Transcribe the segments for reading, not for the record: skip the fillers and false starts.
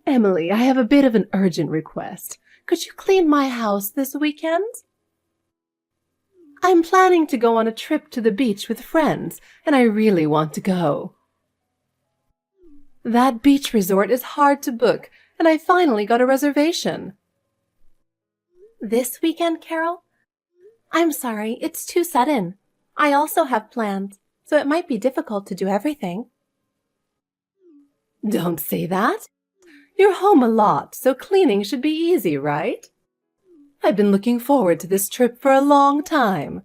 Emily, I have a bit of an urgent request. Could you clean my house this weekend? I'm planning to go on a trip to the beach with friends, and I really want to go. That beach resort is hard to book, and I finally got a reservation. This weekend, Carol? I'm sorry, it's too sudden. I also have plans, so it might be difficult to do everything. Don't say that. You're home a lot, so cleaning should be easy, right? I've been looking forward to this trip for a long time.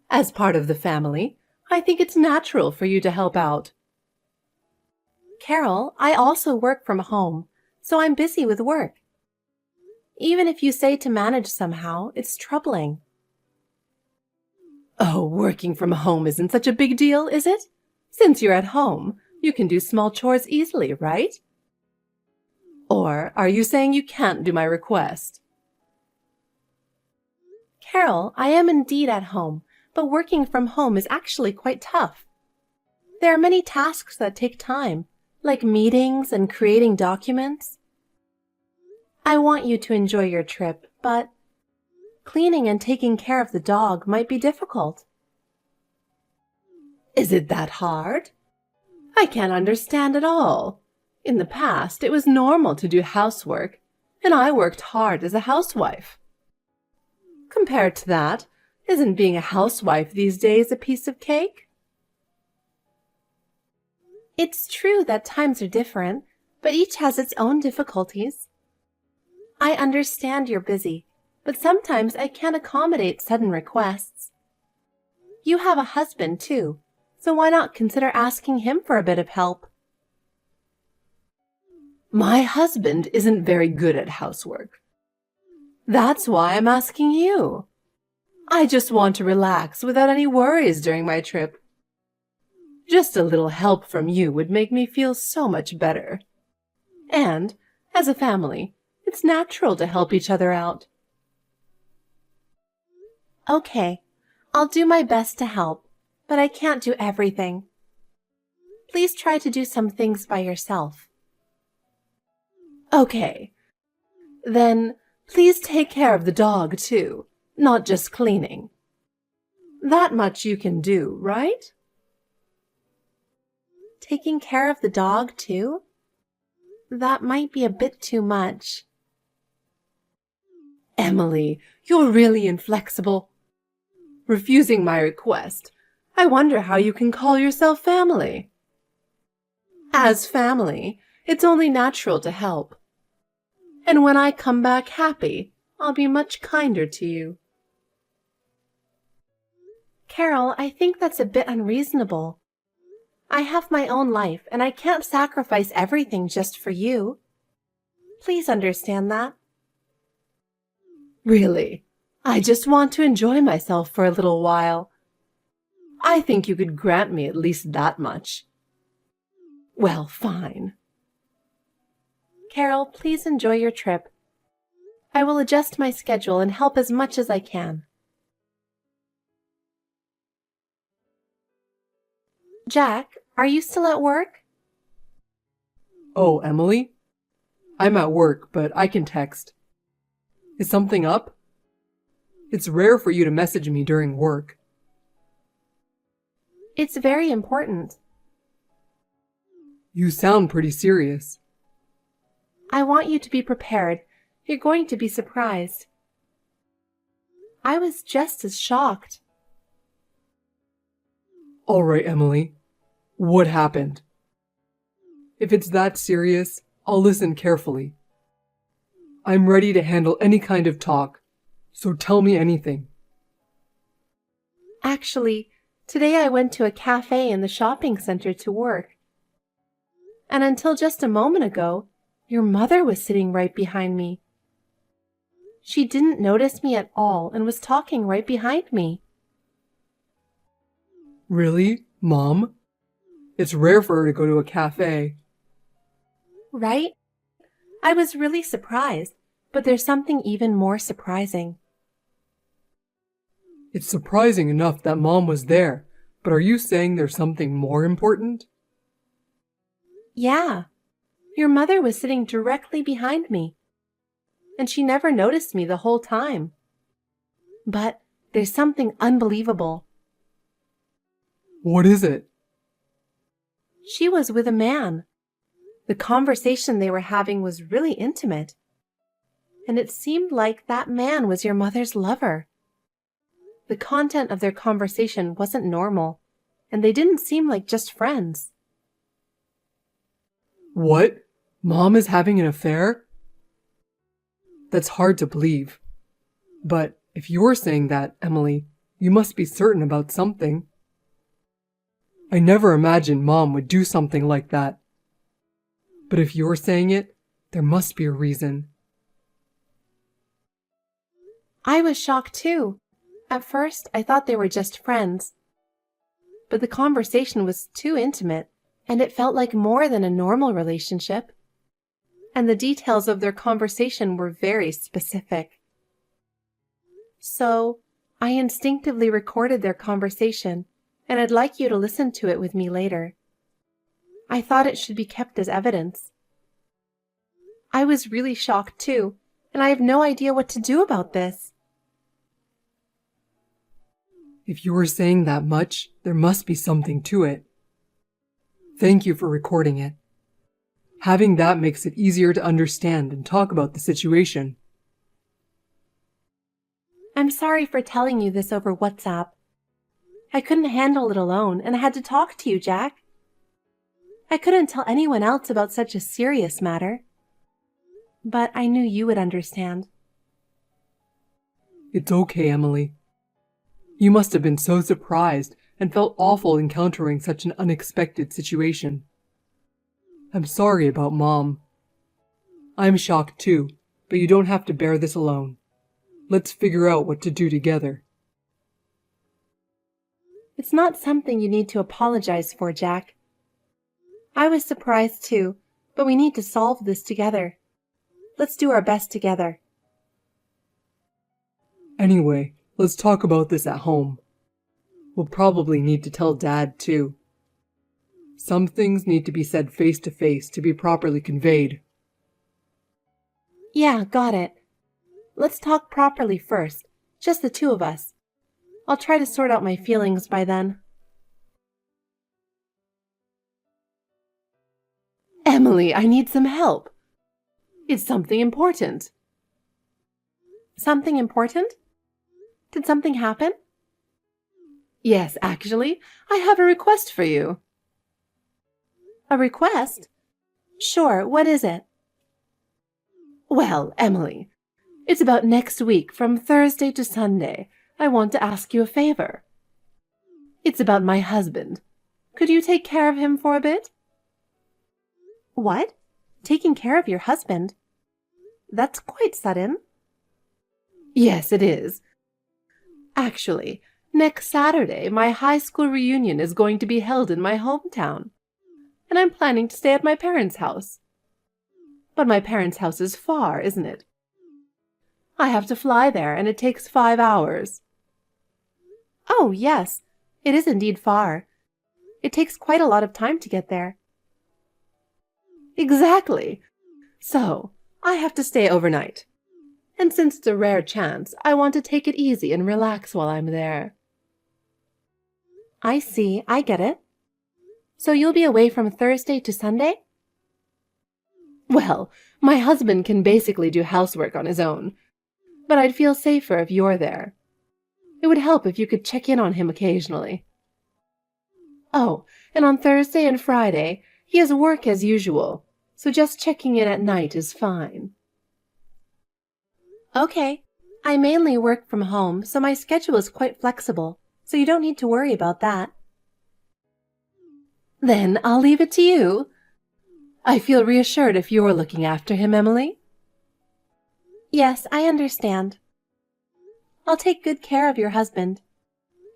As part of the family, I think it's natural for you to help out. Carol, I also work from home, so I'm busy with work. Even if you say to manage somehow, it's troubling. Oh, working from home isn't such a big deal, is it? Since you're at home, you can do small chores easily, right? Or are you saying you can't do my request? Carol, I am indeed at home, but working from home is actually quite tough. There are many tasks that take time, like meetings and creating documents. I want you to enjoy your trip, but cleaning and taking care of the dog might be difficult. Is it that hard? I can't understand at all. In the past, it was normal to do housework, and I worked hard as a housewife. Compared to that, isn't being a housewife these days a piece of cake? It's true that times are different, but each has its own difficulties. I understand you're busy, but sometimes I can't accommodate sudden requests. You have a husband, too, so why not consider asking him for a bit of help? My husband isn't very good at housework. That's why I'm asking you. I just want to relax without any worries during my trip. Just a little help from you would make me feel so much better. And, as a family, it's natural to help each other out. Okay, I'll do my best to help, but I can't do everything. Please try to do some things by yourself. Okay. Then, please take care of the dog, too, not just cleaning. That much you can do, right? Taking care of the dog, too? That might be a bit too much. Emily, you're really inflexible. Refusing my request, I wonder how you can call yourself family. As family, it's only natural to help. And when I come back happy, I'll be much kinder to you. Carol, I think that's a bit unreasonable. I have my own life, and I can't sacrifice everything just for you. Please understand that. Really, I just want to enjoy myself for a little while. I think you could grant me at least that much. Well, fine. Carol, please enjoy your trip. I will adjust my schedule and help as much as I can. Jack, are you still at work? Oh, Emily? I'm at work, but I can text. Is something up? It's rare for you to message me during work. It's very important. You sound pretty serious. I want you to be prepared. You're going to be surprised. I was just as shocked. All right, Emily. What happened? If it's that serious, I'll listen carefully. I'm ready to handle any kind of talk, so tell me anything. Actually, today I went to a cafe in the shopping center to work. And until just a moment ago, your mother was sitting right behind me. She didn't notice me at all and was talking right behind me. Really, Mom? It's rare for her to go to a cafe. Right? I was really surprised, but there's something even more surprising. It's surprising enough that Mom was there, but are you saying there's something more important? Yeah. Your mother was sitting directly behind me, and she never noticed me the whole time. But there's something unbelievable. What is it? She was with a man. The conversation they were having was really intimate, and it seemed like that man was your mother's lover. The content of their conversation wasn't normal, and they didn't seem like just friends. What? Mom is having an affair? That's hard to believe. But if you're saying that, Emily, you must be certain about something. I never imagined Mom would do something like that. But if you're saying it, there must be a reason. I was shocked too. At first, I thought they were just friends. But the conversation was too intimate, and it felt like more than a normal relationship. And the details of their conversation were very specific. So, I instinctively recorded their conversation, and I'd like you to listen to it with me later. I thought it should be kept as evidence. I was really shocked too, and I have no idea what to do about this. If you were saying that much, there must be something to it. Thank you for recording it. Having that makes it easier to understand and talk about the situation. I'm sorry for telling you this over WhatsApp. I couldn't handle it alone, and I had to talk to you, Jack. I couldn't tell anyone else about such a serious matter. But I knew you would understand. It's okay, Emily. You must have been so surprised and felt awful encountering such an unexpected situation. I'm sorry about Mom. I'm shocked too, but you don't have to bear this alone. Let's figure out what to do together. It's not something you need to apologize for, Jack. I was surprised too, but we need to solve this together. Let's do our best together. Anyway, let's talk about this at home. We'll probably need to tell Dad too. Some things need to be said face to face to be properly conveyed. Yeah, got it. Let's talk properly first, just the two of us. I'll try to sort out my feelings by then. Emily, I need some help. It's something important. Something important? Did something happen? Yes, actually, I have a request for you. A request? Sure, what is it? Well, Emily, it's about next week from Thursday to Sunday. I want to ask you a favor. It's about my husband. Could you take care of him for a bit? What? Taking care of your husband? That's quite sudden. Yes, it is. Actually, next Saturday, my high school reunion is going to be held in my hometown, and I'm planning to stay at my parents' house. But my parents' house is far, isn't it? I have to fly there, and it takes 5 hours. Oh, yes, it is indeed far. It takes quite a lot of time to get there. Exactly. So, I have to stay overnight. And since it's a rare chance, I want to take it easy and relax while I'm there. I see, I get it. So you'll be away from Thursday to Sunday? Well, my husband can basically do housework on his own, but I'd feel safer if you're there. It would help if you could check in on him occasionally. Oh, and on Thursday and Friday, he has work as usual, so just checking in at night is fine. Okay, I mainly work from home, so my schedule is quite flexible, so you don't need to worry about that. Then I'll leave it to you. I feel reassured if you're looking after him, Emily. Yes, I understand. I'll take good care of your husband.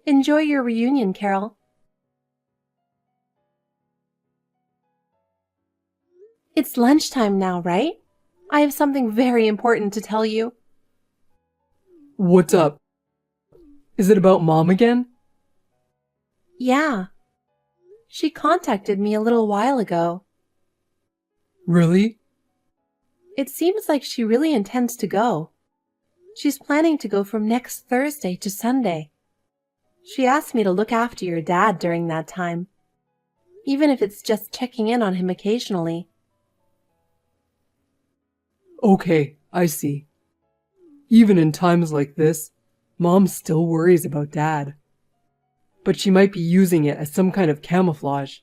Enjoy your reunion, Carol. It's lunchtime now, right? I have something very important to tell you. What's up? Is it about Mom again? Yeah. She contacted me a little while ago. Really? It seems like she really intends to go. She's planning to go from next Thursday to Sunday. She asked me to look after your dad during that time, even if it's just checking in on him occasionally. Okay, I see. Even in times like this, Mom still worries about Dad. But she might be using it as some kind of camouflage.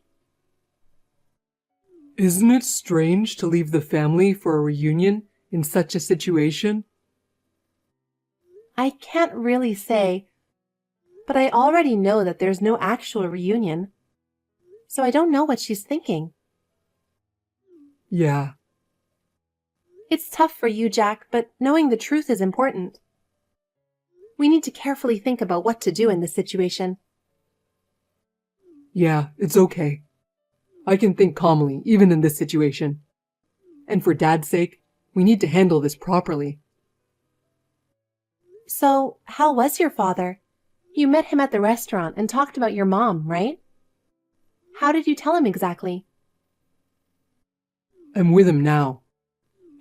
Isn't it strange to leave the family for a reunion in such a situation? I can't really say, but I already know that there's no actual reunion, so I don't know what she's thinking. Yeah, It's tough for you, Jack, but knowing the truth is important. We need to carefully think about what to do in this situation. yeah, it's okay. I can think calmly, even in this situation. And for Dad's sake, we need to handle this properly. So, how was your father? You met him at the restaurant and talked about your mom, right? How did you tell him exactly? I'm with him now,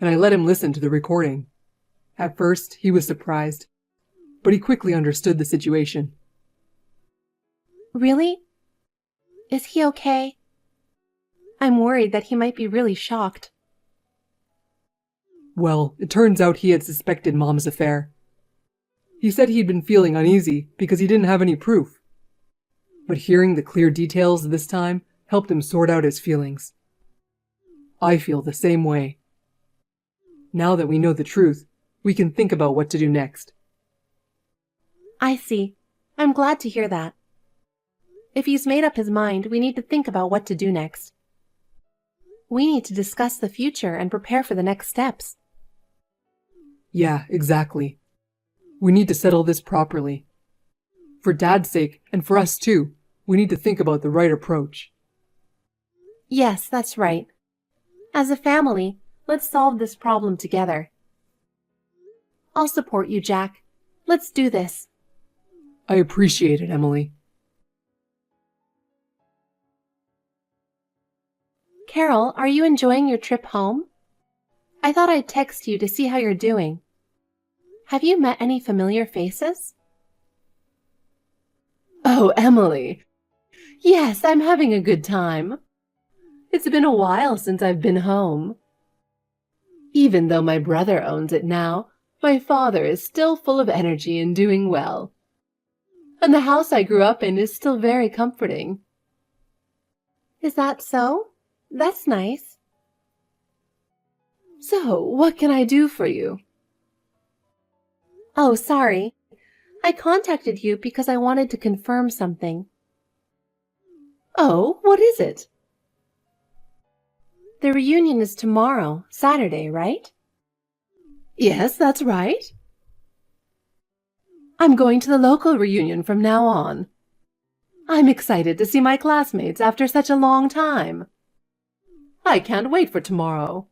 and I let him listen to the recording. At first, he was surprised, but he quickly understood the situation. Really? Is he okay? I'm worried that he might be really shocked. Well, it turns out he had suspected Mom's affair. He said he'd been feeling uneasy because he didn't have any proof. But hearing the clear details this time helped him sort out his feelings. I feel the same way. Now that we know the truth, we can think about what to do next. I see. I'm glad to hear that. If he's made up his mind, we need to think about what to do next. We need to discuss the future and prepare for the next steps. Yeah, exactly. We need to settle this properly. For Dad's sake, and for us too, we need to think about the right approach. Yes, that's right. As a family, let's solve this problem together. I'll support you, Jack. Let's do this. I appreciate it, Emily. Carol, are you enjoying your trip home? I thought I'd text you to see how you're doing. Have you met any familiar faces? Oh, Emily. Yes, I'm having a good time. It's been a while since I've been home. Even though my brother owns it now, my father is still full of energy and doing well. And the house I grew up in is still very comforting. Is that so? That's nice. So, what can I do for you? Oh, sorry. I contacted you because I wanted to confirm something. Oh, what is it? The reunion is tomorrow, Saturday, right? Yes, that's right. I'm going to the local reunion from now on. I'm excited to see my classmates after such a long time. I can't wait for tomorrow.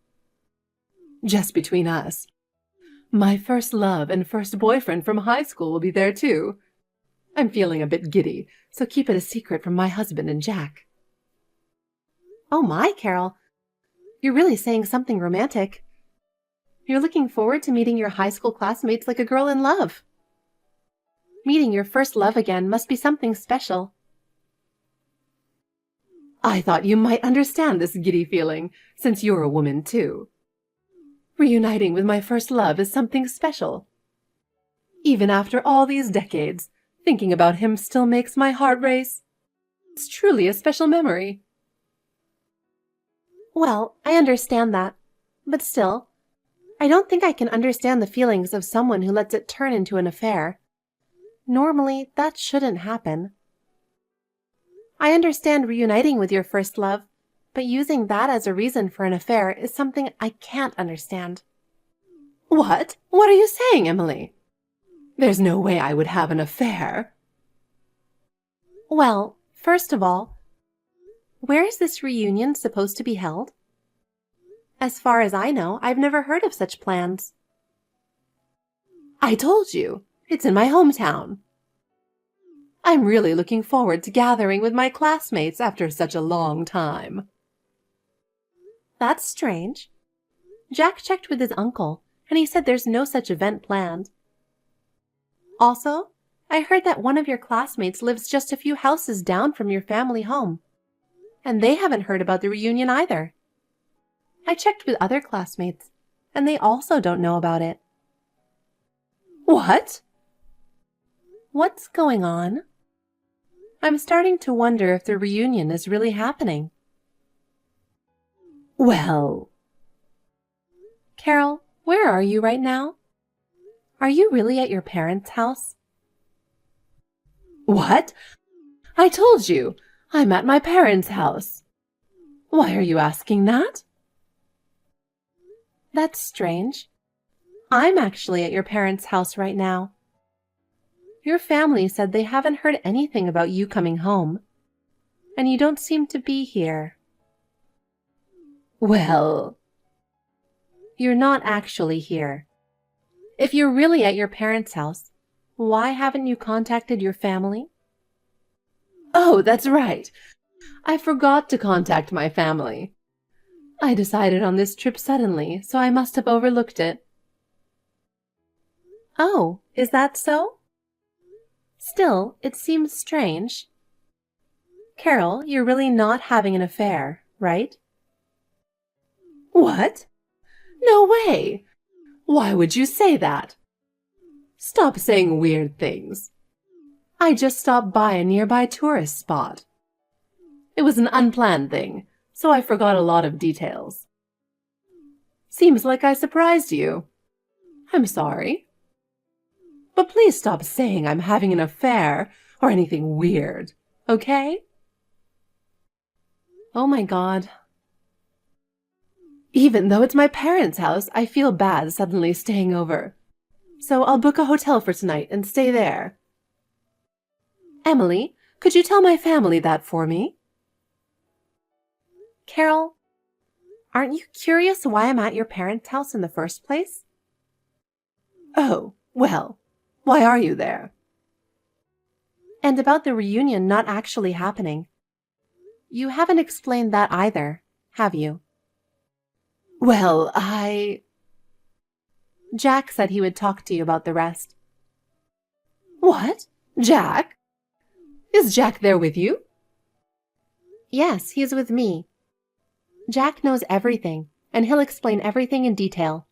Just between us, my first love and first boyfriend from high school will be there too. I'm feeling a bit giddy, so keep it a secret from my husband and Jack. Oh my, Carol. You're really saying something romantic. You're looking forward to meeting your high school classmates like a girl in love. Meeting your first love again must be something special. I thought you might understand this giddy feeling, since you're a woman too. Reuniting with my first love is something special. Even after all these decades, thinking about him still makes my heart race. It's truly a special memory. Well, I understand that, but still, I don't think I can understand the feelings of someone who lets it turn into an affair. Normally, that shouldn't happen. I understand reuniting with your first love, but using that as a reason for an affair is something I can't understand. What? What are you saying, Emily? There's no way I would have an affair. Well, first of all, where is this reunion supposed to be held? As far as I know, I've never heard of such plans. I told you, it's in my hometown. I'm really looking forward to gathering with my classmates after such a long time. That's strange. Jack checked with his uncle, and he said there's no such event planned. Also, I heard that one of your classmates lives just a few houses down from your family home, and they haven't heard about the reunion either. I checked with other classmates, and they also don't know about it. What? What's going on? I'm starting to wonder if the reunion is really happening. Well... Carol, where are you right now? Are you really at your parents' house? What? I told you, I'm at my parents' house. Why are you asking that? That's strange. I'm actually at your parents' house right now. Your family said they haven't heard anything about you coming home, and you don't seem to be here. Well, you're not actually here. If you're really at your parents' house, why haven't you contacted your family? Oh, that's right. I forgot to contact my family. I decided on this trip suddenly, so I must have overlooked it. Oh, is that so? Still, it seems strange. Carol, you're really not having an affair, right? What? No way! Why would you say that? Stop saying weird things. I just stopped by a nearby tourist spot. It was an unplanned thing, so I forgot a lot of details. Seems like I surprised you. I'm sorry. But please stop saying I'm having an affair or anything weird, okay? Oh my God. Even though it's my parents' house, I feel bad suddenly staying over. So I'll book a hotel for tonight and stay there. Emily, could you tell my family that for me? Carol, aren't you curious why I'm at your parents' house in the first place? Oh, well, why are you there? And about the reunion not actually happening. You haven't explained that either, have you? Well, Jack said he would talk to you about the rest. What? Jack? Is Jack there with you? Yes, he's with me. Jack knows everything, and he'll explain everything in detail.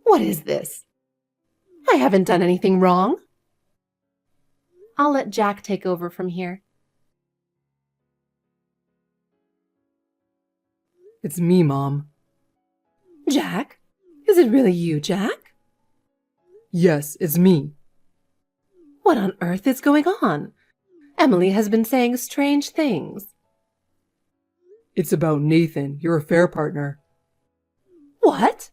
What is this? I haven't done anything wrong. I'll let Jack take over from here. It's me, Mom. Jack? Is it really you, Jack? Yes, it's me. What on earth is going on? Emily has been saying strange things. It's about Nathan, your affair partner. What?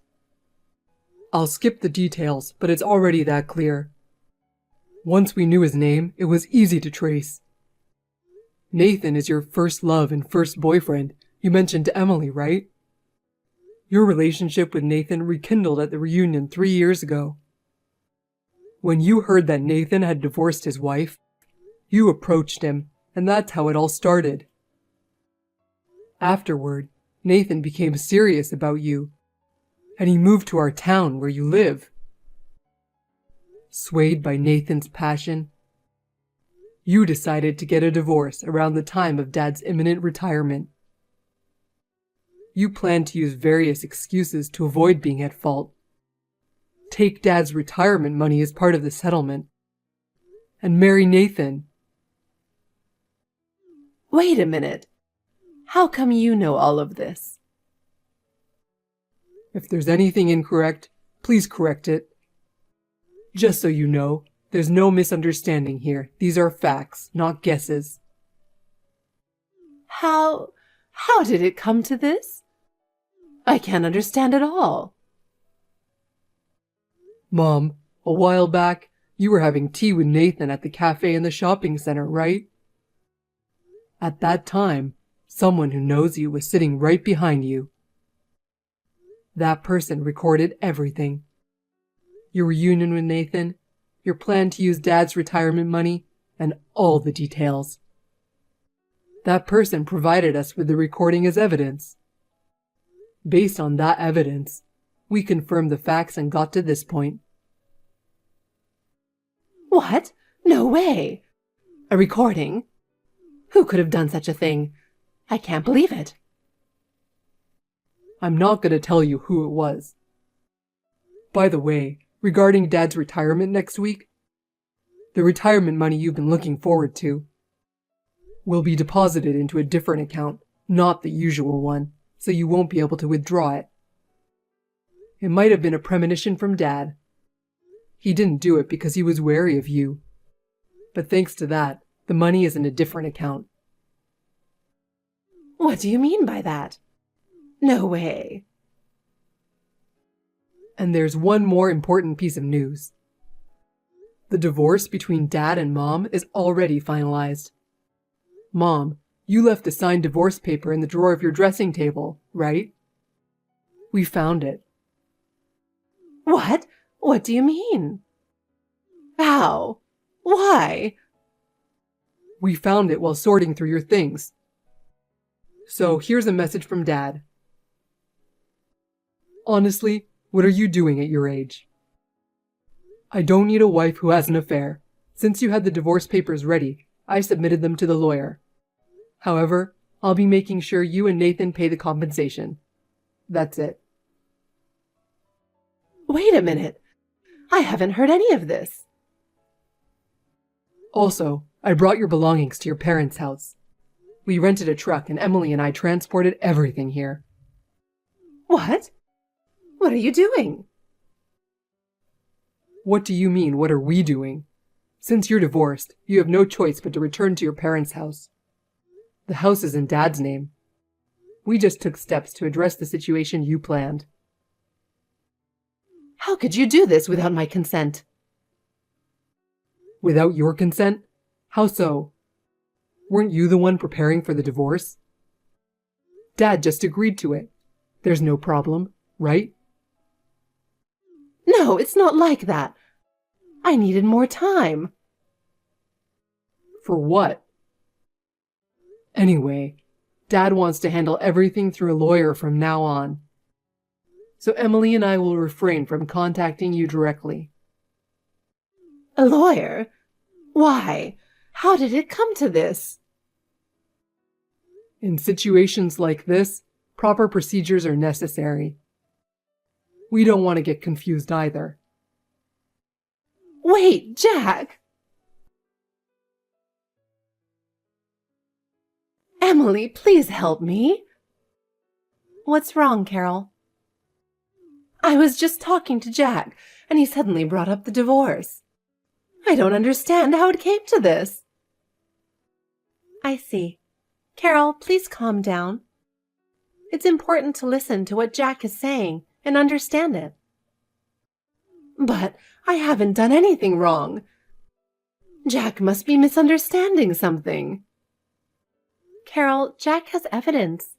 I'll skip the details, but it's already that clear. Once we knew his name, it was easy to trace. Nathan is your first love and first boyfriend you mentioned to Emily, right? Your relationship with Nathan rekindled at the reunion 3 years ago. When you heard that Nathan had divorced his wife, you approached him, and that's how it all started. Afterward, Nathan became serious about you, and he moved to our town where you live. Swayed by Nathan's passion, you decided to get a divorce around the time of Dad's imminent retirement. You planned to use various excuses to avoid being at fault. Take Dad's retirement money as part of the settlement, and marry Nathan. Wait a minute. How come you know all of this? If there's anything incorrect, please correct it. Just so you know, there's no misunderstanding here. These are facts, not guesses. How did it come to this? I can't understand at all. Mom, a while back, you were having tea with Nathan at the cafe in the shopping center, right? At that time, someone who knows you was sitting right behind you. That person recorded everything. Your reunion with Nathan, your plan to use Dad's retirement money, and all the details. That person provided us with the recording as evidence. Based on that evidence, we confirmed the facts and got to this point. What? No way! A recording? Who could have done such a thing? I can't believe it. I'm not going to tell you who it was. By the way, regarding Dad's retirement next week, the retirement money you've been looking forward to will be deposited into a different account, not the usual one, so you won't be able to withdraw it. It might have been a premonition from Dad. He didn't do it because he was wary of you. But thanks to that, the money is in a different account. What do you mean by that? No way. And there's one more important piece of news. The divorce between Dad and Mom is already finalized. Mom, you left a signed divorce paper in the drawer of your dressing table, right? We found it. What? What do you mean? How? Why? We found it while sorting through your things. So here's a message from Dad. Honestly, what are you doing at your age? I don't need a wife who has an affair. Since you had the divorce papers ready, I submitted them to the lawyer. However, I'll be making sure you and Nathan pay the compensation. That's it. Wait a minute. I haven't heard any of this. Also, I brought your belongings to your parents' house. We rented a truck and Emily and I transported everything here. What? What are you doing? What do you mean, what are we doing? Since you're divorced, you have no choice but to return to your parents' house. The house is in Dad's name. We just took steps to address the situation you planned. How could you do this without my consent? Without your consent? How so? Weren't you the one preparing for the divorce? Dad just agreed to it. There's no problem, right? No, it's not like that. I needed more time. For what? Anyway, Dad wants to handle everything through a lawyer from now on. So Emily and I will refrain from contacting you directly. A lawyer? Why? How did it come to this? In situations like this, proper procedures are necessary. We don't want to get confused either. Wait, Jack! Emily, please help me. What's wrong, Carol? I was just talking to Jack, and he suddenly brought up the divorce. I don't understand how it came to this. I see. Carol, please calm down. It's important to listen to what Jack is saying and understand it. But I haven't done anything wrong. Jack must be misunderstanding something. Carol, Jack has evidence.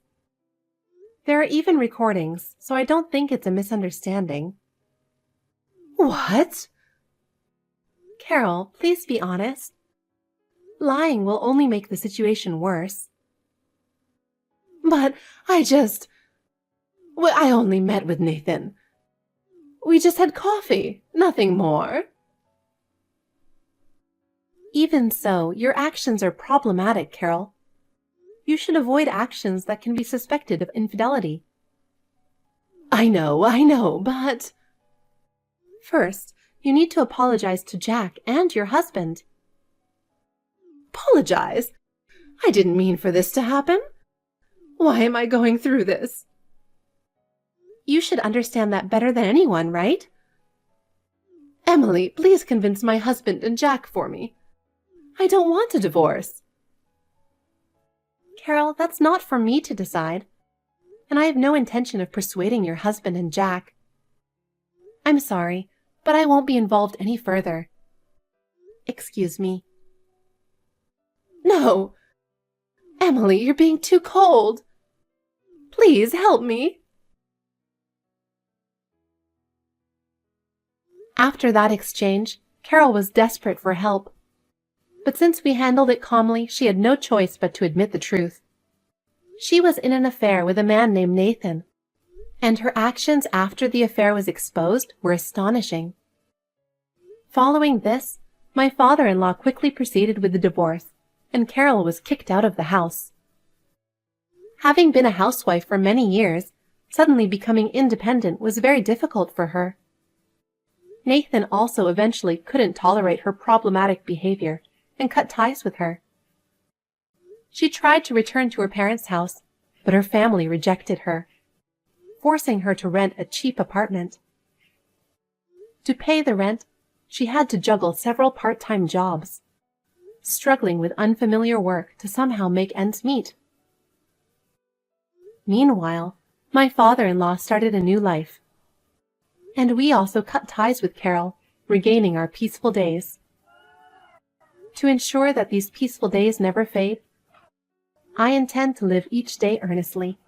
There are even recordings, so I don't think it's a misunderstanding. What? Carol, please be honest. Lying will only make the situation worse. But I only met with Nathan. We just had coffee, nothing more. Even so, your actions are problematic, Carol. You should avoid actions that can be suspected of infidelity. I know, but... First, you need to apologize to Jack and your husband. Apologize? I didn't mean for this to happen. Why am I going through this? You should understand that better than anyone, right? Emily, please convince my husband and Jack for me. I don't want a divorce. Carol, that's not for me to decide. And I have no intention of persuading your husband and Jack. I'm sorry, but I won't be involved any further. Excuse me. No! Emily, you're being too cold. Please help me. After that exchange, Carol was desperate for help. But since we handled it calmly, she had no choice but to admit the truth. She was in an affair with a man named Nathan, and her actions after the affair was exposed were astonishing. Following this, my father-in-law quickly proceeded with the divorce, and Carol was kicked out of the house. Having been a housewife for many years, suddenly becoming independent was very difficult for her. Nathan also eventually couldn't tolerate her problematic behavior and cut ties with her. She tried to return to her parents' house, but her family rejected her, forcing her to rent a cheap apartment. To pay the rent, she had to juggle several part-time jobs, struggling with unfamiliar work to somehow make ends meet. Meanwhile, my father-in-law started a new life, and we also cut ties with Carol, regaining our peaceful days. To ensure that these peaceful days never fade, I intend to live each day earnestly,